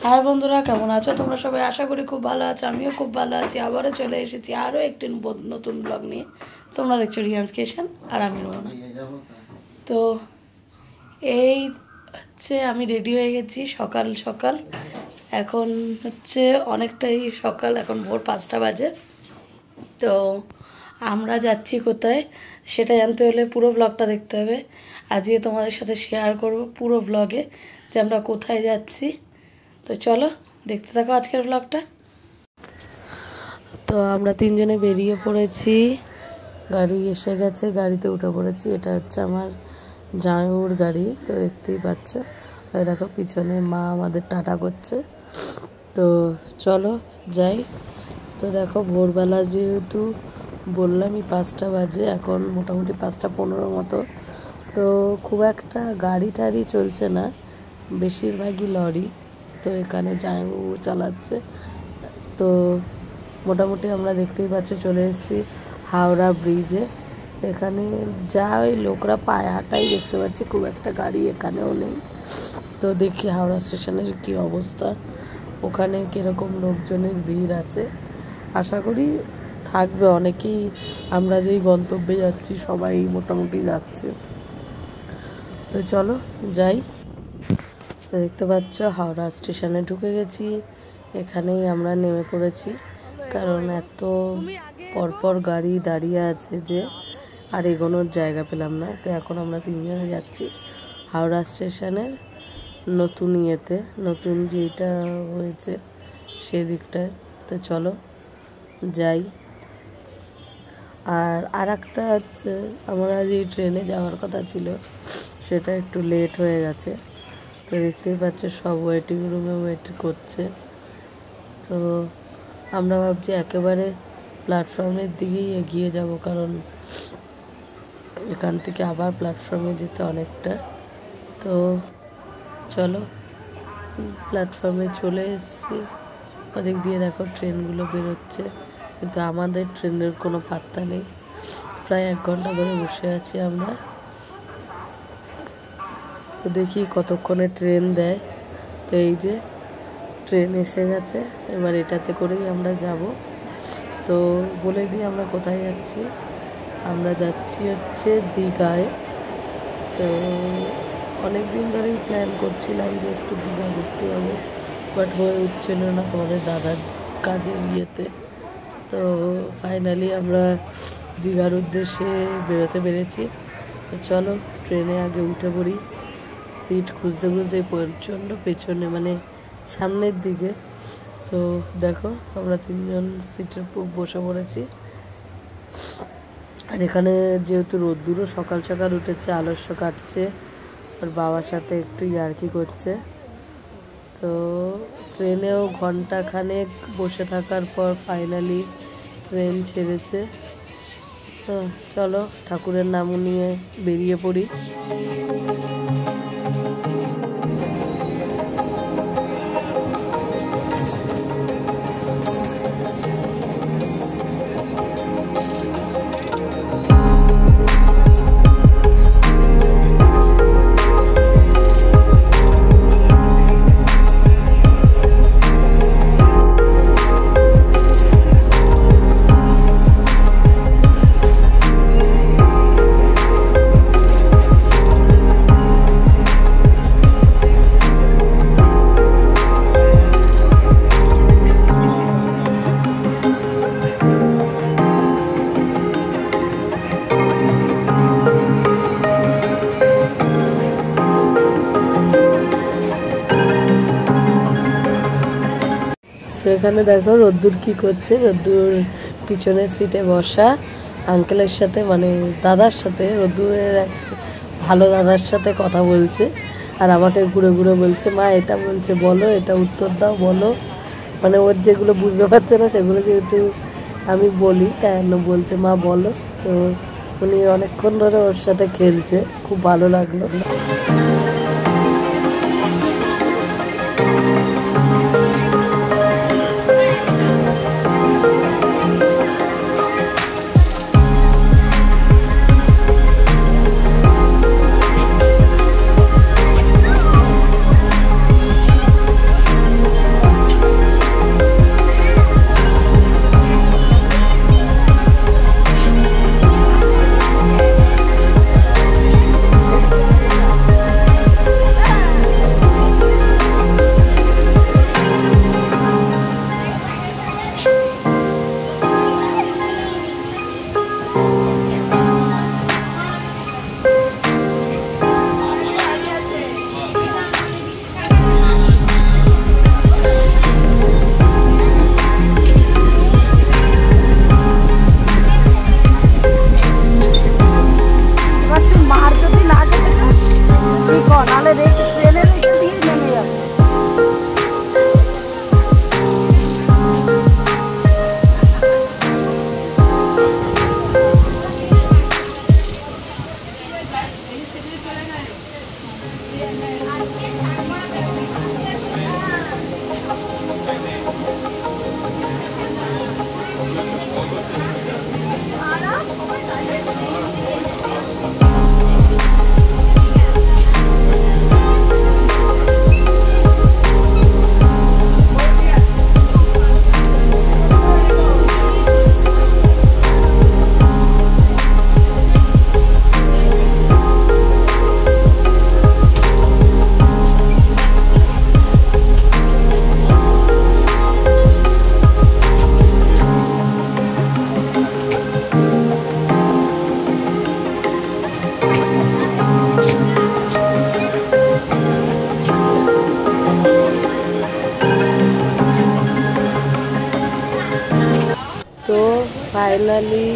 High বন্ধুরা, কেমন আছো তোমরা সবাই? আশা করি খুব ভালো আছো। আমিও খুব ভালো আছি। আবারও চলে এসেছি আরও একটি নতুন ব্লগ নিয়ে। তোমরা দেখছো রিয়ান্স কিচেন আর আমি রোনা। তো এই হচ্ছে আমি রেডি হয়ে গেছি সকাল সকাল। এখন হচ্ছে অনেকটাই সকাল, এখন ভোর 5টা বাজে। তো আমরা যাচ্ছি কোথায় সেটা জানতে হলে পুরো ব্লগটা দেখতে হবে। আজকে তোমাদের সাথে শেয়ার করব পুরো ব্লগে যে আমরা কোথায় যাচ্ছি। তো চলো দেখতে থাকো আজকের ব্লগটা। তো আমরা তিনজনে বেরিয়ে পড়েছি, গাড়ি এসে গেছে, গাড়িতে উঠে পড়েছি। এটা হচ্ছে আমার জামাইবাবুর গাড়ি। তো দেখতেই পাচ্ছ, ওই দেখো পিছনে মা আমাদের টাটা করছে। তো চলো যাই। তো দেখো ভোরবেলা যেহেতু বললামই 5টা বাজে, এখন মোটামুটি 5টা 15 মতো। তো খুব একটা গাড়ি টাড়ি চলছে না, বেশিরভাগই লরি। তো এখানে জামাইবাবু চালাচ্ছে। তো মোটামুটি আমরা দেখতেই পাচ্ছি চলে এসেছি হাওড়া ব্রিজে। এখানে যা ওই লোকরা পায়ে হাঁটাই দেখতে পাচ্ছি, খুব একটা গাড়ি এখানেও নেই। তো দেখি হাওড়া স্টেশনের কি অবস্থা, ওখানে কীরকম লোকজনের ভিড় আছে। আশা করি থাকবে অনেকেই, আমরা যেই গন্তব্যে যাচ্ছি সবাই মোটামুটি যাচ্ছে। তো চলো যাই। দেখতে পাচ্ছ হাওড়া স্টেশনে ঢুকে গেছি, এখানেই আমরা নেমে পড়েছি। কারণ এত পরপর গাড়ি দাঁড়িয়ে আছে যে আর এগোনোর জায়গা পেলাম না। তো এখন আমরা তিনজনে যাচ্ছি হাওড়া স্টেশনের নতুন নতুন যেটা হয়েছে সেদিকটায়। তো চলো যাই। আর একটা হচ্ছে, আমরা যে ট্রেনে যাওয়ার কথা ছিল সেটা একটু লেট হয়ে গেছে। তো দেখতেই পাচ্ছ সব ওয়েটিং রুমে ওয়েট করছে। তো আমরা ভাবছি একেবারে প্ল্যাটফর্মের দিকেই এগিয়ে যাব, কারণ এখান থেকে আবার প্ল্যাটফর্মে যেতে অনেকটা। তো চলো প্ল্যাটফর্মে চলে এসেছি। ওদিক দিয়ে দেখো ট্রেনগুলো বেরোচ্ছে, কিন্তু আমাদের ট্রেনের কোনো পাত্তা নেই। প্রায় 1 ঘন্টা ধরে বসে আছি আমরা। তো দেখি কতক্ষণে ট্রেন দেয়। তো এই যে ট্রেন এসে গেছে, এবার এটাতে করেই আমরা যাব। তো বলে দিই আমরা কোথায় যাচ্ছি। আমরা যাচ্ছি হচ্ছে দীঘায়। তো অনেক দিন ধরেই প্ল্যান করছিলাম যে একটু দীঘা ঘুরতে যাবো, বাট হয়ে উঠছিল না তোমাদের দাদার কাজের ইয়েতে। তো ফাইনালি আমরা দীঘার উদ্দেশ্যে বেরোতে পেরেছি। তো চলো ট্রেনে আগে উঠে পড়ি। সিট খুঁজতে খুঁজতে প্রচণ্ড পেছনে, মানে সামনের দিকে। তো দেখো আমরা তিনজন সিটের বসে পড়েছি। আর এখানে যেহেতু রোদ্দুরও সকাল সকাল উঠেছে, আলস্য কাটছে, আর বাবার সাথে একটু ইয়ার্কি করছে। তো ট্রেনেও ঘন্টাখানেক বসে থাকার পর ফাইনালি ট্রেন ছেড়েছে। তো চলো ঠাকুরের নাম নিয়ে বেরিয়ে পড়ি। তো এখানে দেখো রোদ্দুর কি করছে। রোদ্দুর পিছনের সিটে বসা আঙ্কেলের সাথে, মানে দাদার সাথে, রোদ্দুরের এক ভালো দাদার সাথে কথা বলছে। আর আমাকে ঘুরে ঘুরে বলছে, মা এটা বলছে বলো, এটা উত্তর দাও বলো। মানে ওর যেগুলো বুঝতে পারছে না সেগুলো যেহেতু আমি বলি, তাই বলছে মা বলো। তো উনি অনেকক্ষণ ধরে ওর সাথে খেলছে, খুব ভালো লাগলো। ফাইনালি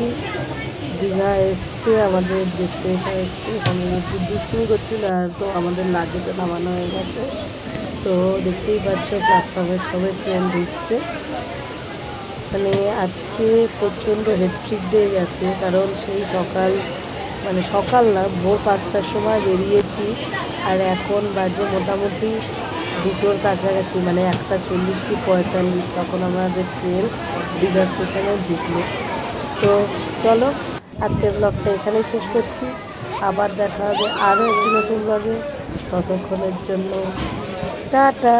দীঘা এসছে, আমাদের ডেস্টিনেশন এসছে। এখানে একটু দুষ্টুমি করছিল, আর তো আমাদের লাগেজও নামানো হয়ে গেছে। তো দেখতেই পাচ্ছ প্ল্যাটফর্মে সবাই ট্রেন ঢুকছে। মানে আজকে প্রচণ্ড হেক্টিক ডে গেছে, কারণ সেই সকাল না, ভোর 5টার সময় বেরিয়েছি, আর এখন বাজে মোটামুটি 2টোর কাছাকাছি, মানে 1:40 কি 45, তখন আমাদের ট্রেন দীঘা স্টেশনে ঢুকলো। তো চলো আজকের ব্লগটা এখানেই শেষ করছি, আবার দেখা হবে আরও একটি নতুন ব্লগে। ততক্ষণের জন্য টাটা।